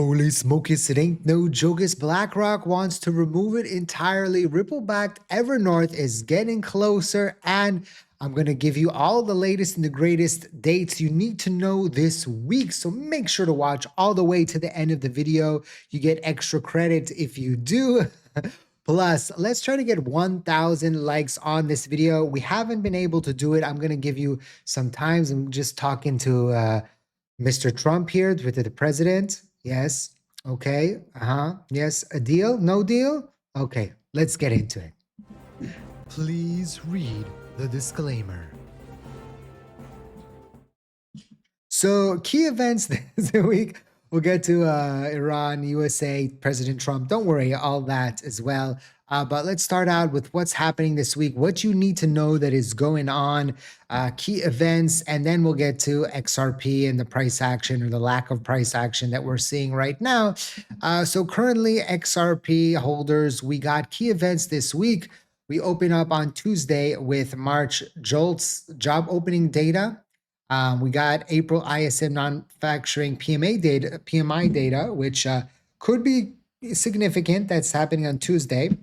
Holy smokies, it ain't no jokus. BlackRock wants to remove it entirely. Ripple-backed Evernorth is getting closer, and I'm going to give you all the latest and the greatest dates you need to know this week. So make sure to watch all the way to the end of the video. You get extra credit if you do. Plus, let's try to get 1,000 likes on this video. We haven't been able to do it. I'm going to give you some times. I'm just talking to Mr. Trump here with the president. Yes. Okay. Yes. A deal? No deal? Okay. Let's get into it. Please read the disclaimer. So, key events this week. We'll get to Iran, USA, President Trump. Don't worry, all that as well. But let's start out with what's happening this week, what you need to know that is going on, key events, and then we'll get to XRP and the price action or the lack of price action that we're seeing right now. So currently, XRP holders, we got key events this week. We open up on Tuesday with March JOLTS job opening data. We got April ISM manufacturing PMI data, which could be significant. That's happening on Tuesday.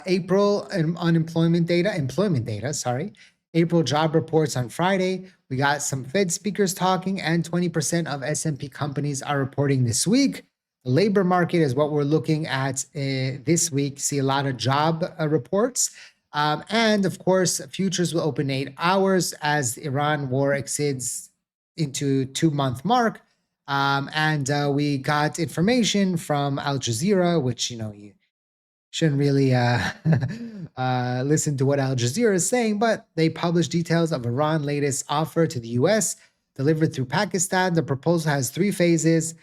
April employment data, sorry. April job reports on Friday. We got some Fed speakers talking, and 20% of S&P companies are reporting this week. The labor market is what we're looking at this week. See a lot of job reports. And of course, futures will open 8 hours as the Iran war exceeds into 2-month mark. We got information from Al Jazeera, which, you shouldn't really listen to what Al Jazeera is saying, but they published details of Iran's latest offer to the U.S. delivered through Pakistan. The proposal has 3 phases,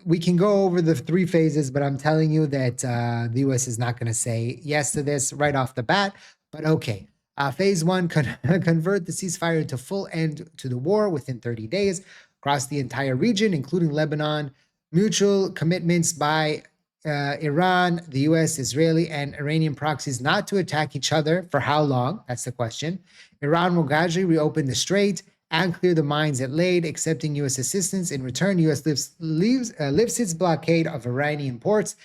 we can go over the 3 phases, but I'm telling you that the U.S. is not going to say yes to this right off the bat. But okay, phase 1, convert the ceasefire into full end to the war within 30 days across the entire region, including Lebanon. Mutual commitments by Iran, the U.S., Israeli, and Iranian proxies not to attack each other. For how long? That's the question. Iran will gradually reopen the strait and clear the mines it laid, accepting U.S. assistance. In return, U.S. lifts its blockade of Iranian ports.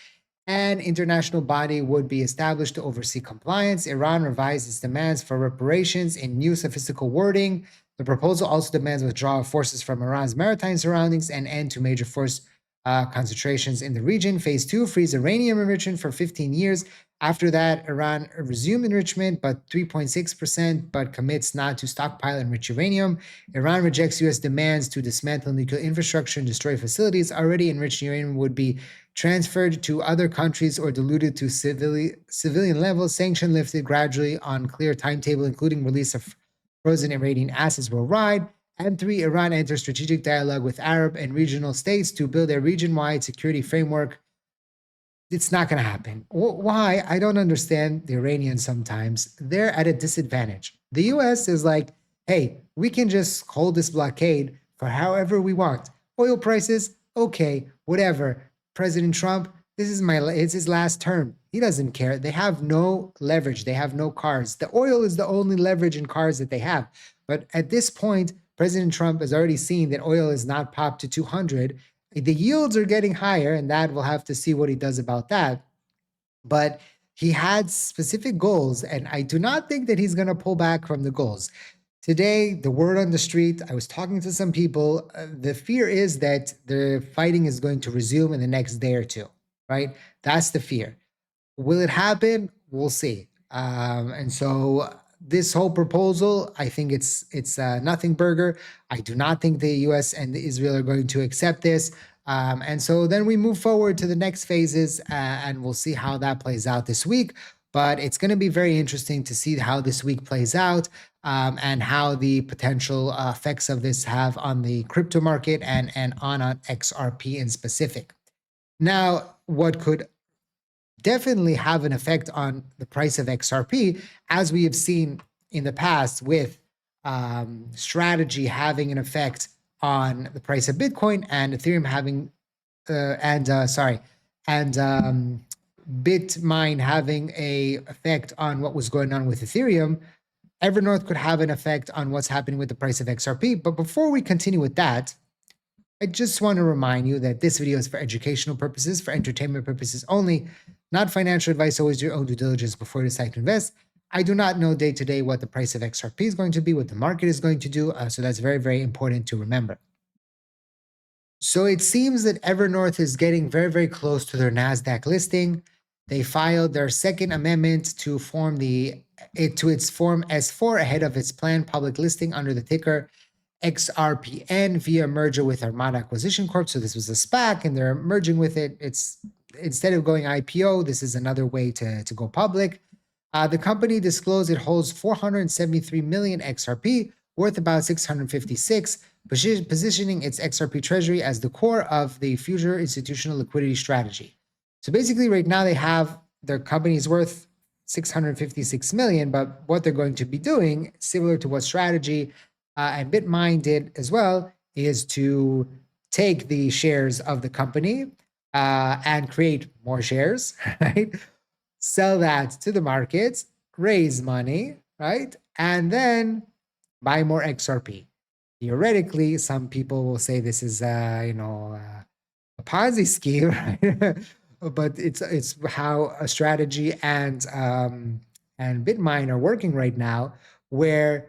An international body would be established to oversee compliance. Iran revised its demands for reparations in new sophistical wording. The proposal also demands withdrawal of forces from Iran's maritime surroundings and end to major force concentrations in the region. Phase 2, freeze uranium enrichment for 15 years. After that, Iran resumed enrichment, but 3.6%, but commits not to stockpile enriched uranium. Iran rejects U.S. demands to dismantle nuclear infrastructure and destroy facilities. Already enriched uranium would be transferred to other countries or diluted to civilian levels. Sanction lifted gradually on clear timetable, including release of frozen Iranian assets worldwide. And 3, Iran enters strategic dialogue with Arab and regional states to build a region-wide security framework. It's not going to happen. Why? I don't understand the Iranians sometimes. They're at a disadvantage. The U.S. is like, hey, we can just hold this blockade for however we want. Oil prices, okay, whatever. President Trump, it's his last term. He doesn't care. They have no leverage. They have no cards. The oil is the only leverage and cards that they have. But at this point, President Trump has already seen that oil is not popped to 200. The yields are getting higher, and that we'll have to see what he does about that. But he had specific goals, and I do not think that he's going to pull back from the goals. Today, the word on the street, I was talking to some people, the fear is that the fighting is going to resume in the next day or 2, right? That's the fear. Will it happen? We'll see. And so this whole proposal, I think it's nothing burger. I do not think the U.S. and Israel are going to accept this. And so then we move forward to the next phases, and we'll see how that plays out this week. But it's going to be very interesting to see how this week plays out, and how the potential effects of this have on the crypto market and on XRP in specific. Now, what could definitely have an effect on the price of XRP, as we have seen in the past with strategy having an effect on the price of Bitcoin and Ethereum having, Bitmine having a effect on what was going on with Ethereum. Evernorth could have an effect on what's happening with the price of XRP. But before we continue with that, I just want to remind you that this video is for educational purposes, for entertainment purposes only, not financial advice. Always do your own due diligence before you decide to invest. I do not know day to day what the price of XRP is going to be, what the market is going to do. So that's very, very important to remember. So it seems that Evernorth is getting very, very close to their NASDAQ listing. They filed their second amendment to form its Form S4 ahead of its planned public listing under the ticker XRPN via merger with Armada Acquisition Corp. So this was a SPAC and they're merging with it. It's instead of going IPO, this is another way to go public. The company disclosed it holds 473 million XRP, worth about 656, positioning its XRP treasury as the core of the future institutional liquidity strategy. So basically, right now they have their company's worth 656 million, but what they're going to be doing, similar to what Strategy and BitMine did as well, is to take the shares of the company and create more shares, right? Sell that to the markets, raise money, right? And then buy more XRP. Theoretically, some people will say this is, a Ponzi scheme, right? But it's how a Strategy and BitMine are working right now, where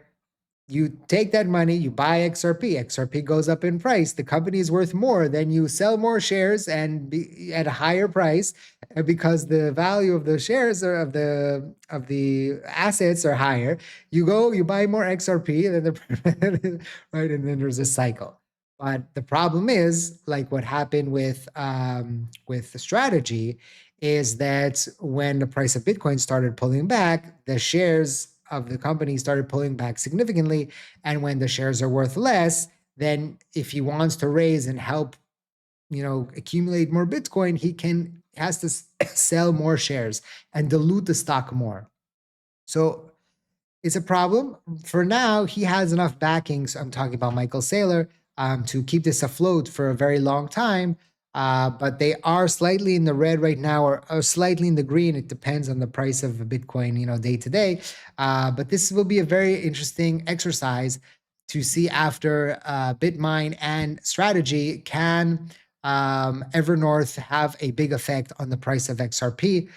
you take that money, you buy XRP. XRP goes up in price. The company is worth more. Then you sell more shares and be at a higher price because the value of the shares or of the assets are higher. You go, you buy more XRP, and then right, and then there's a cycle. But the problem is, like what happened with the Strategy, is that when the price of Bitcoin started pulling back, the shares of the company started pulling back significantly. And when the shares are worth less, then if he wants to raise and help, accumulate more Bitcoin, has to sell more shares and dilute the stock more. So it's a problem. For now, he has enough backing. So I'm talking about Michael Saylor, to keep this afloat for a very long time. But they are slightly in the red right now, or slightly in the green. It depends on the price of Bitcoin, day to day. But this will be a very interesting exercise to see after BitMine and Strategy, can Evernorth have a big effect on the price of XRP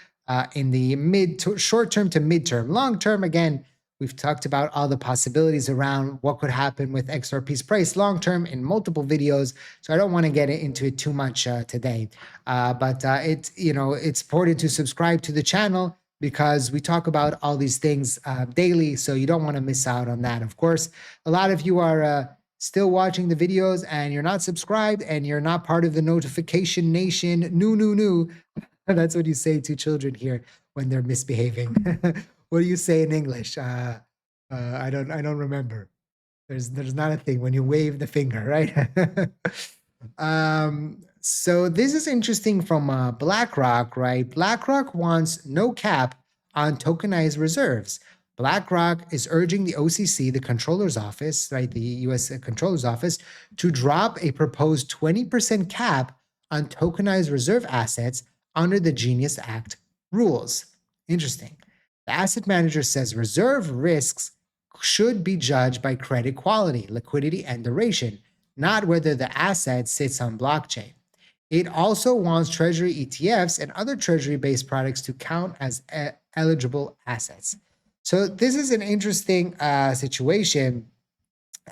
in the short term to midterm. Long term, again, we've talked about all the possibilities around what could happen with XRP's price long term in multiple videos, so I don't want to get into it too much today. But it's important to subscribe to the channel because we talk about all these things daily, so you don't want to miss out on that. Of course, a lot of you are still watching the videos and you're not subscribed and you're not part of the notification nation. New. That's what you say to children here when they're misbehaving. What do you say in English? I don't remember. There's not a thing when you wave the finger, right? So this is interesting from BlackRock, right? BlackRock wants no cap on tokenized reserves. BlackRock is urging the OCC, the controller's office, right, the U.S. controller's office, to drop a proposed 20% cap on tokenized reserve assets under the Genius Act rules. Interesting. The asset manager says reserve risks should be judged by credit quality, liquidity, and duration, not whether the asset sits on blockchain. It also wants treasury ETFs and other treasury-based products to count as eligible assets. So this is an interesting situation.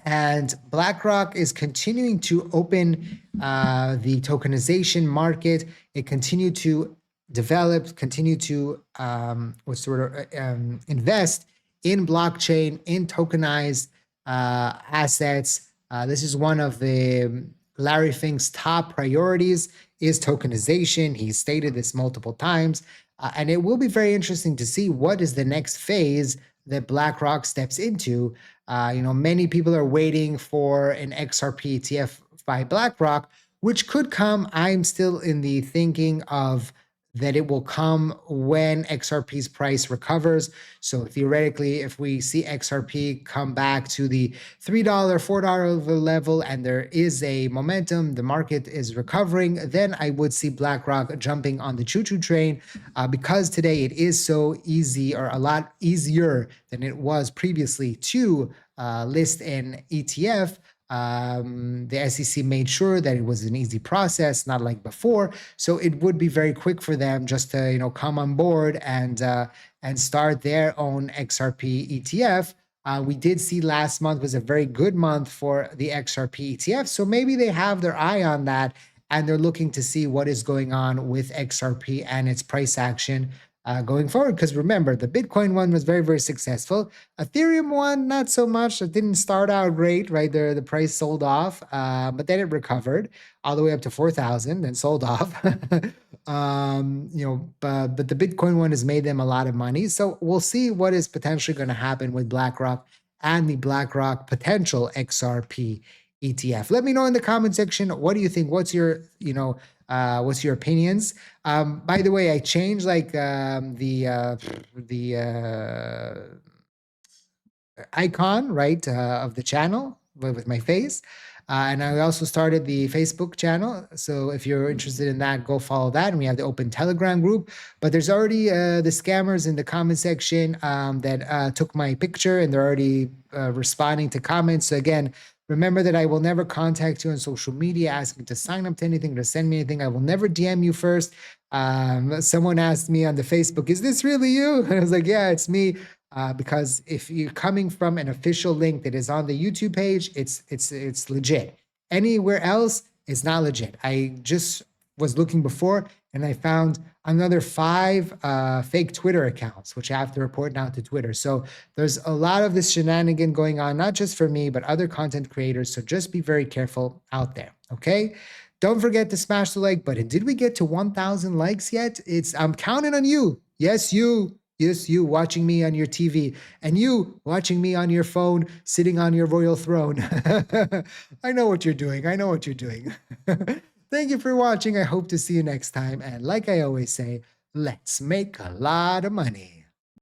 And BlackRock is continuing to open the tokenization market. It continued to develop, continue to invest in blockchain, in tokenized assets. This is one of the Larry Fink's top priorities is tokenization. He stated this multiple times. And it will be very interesting to see what is the next phase that BlackRock steps into. Many people are waiting for an XRP ETF by BlackRock, which could come. I'm still in the thinking of that it will come when XRP's price recovers. So theoretically, if we see XRP come back to the $3, $4 level, and there is a momentum, the market is recovering, then I would see BlackRock jumping on the choo-choo train because today it is so easy, or a lot easier than it was previously, to list an ETF. The SEC made sure that it was an easy process, not like before. So it would be very quick for them just to come on board and start their own XRP ETF. We did see last month was a very good month for the XRP ETF. So maybe they have their eye on that and they're looking to see what is going on with XRP and its price action going forward. Because remember, the Bitcoin one was very, very successful. Ethereum one, not so much. It didn't start out great, right? The price sold off, but then it recovered all the way up to 4,000 and sold off. But the Bitcoin one has made them a lot of money. So we'll see what is potentially going to happen with BlackRock and the BlackRock potential XRP ETF. Let me know in the comment section. What do you think? What's your opinions? By the way, I changed like the icon, right, of the channel with my face. And I also started the Facebook channel. So if you're interested in that, go follow that. And we have the open Telegram group. But there's already the scammers in the comment section that took my picture and they're already responding to comments. So again, remember that I will never contact you on social media asking to sign up to anything, to send me anything. I will never DM you first. Someone asked me on the Facebook, is this really you? And I was like, yeah, it's me. Because if you're coming from an official link that is on the YouTube page, it's legit. Anywhere else, it's not legit. I just was looking before and I found another 5 fake Twitter accounts, which I have to report now to Twitter. So there's a lot of this shenanigan going on, not just for me, but other content creators. So just be very careful out there, okay? Don't forget to smash the like button. Did we get to 1,000 likes yet? I'm counting on you. Yes, you. Yes, you watching me on your TV and you watching me on your phone, sitting on your royal throne. I know what you're doing. I know what you're doing. Thank you for watching. I hope to see you next time. And like I always say, let's make a lot of money.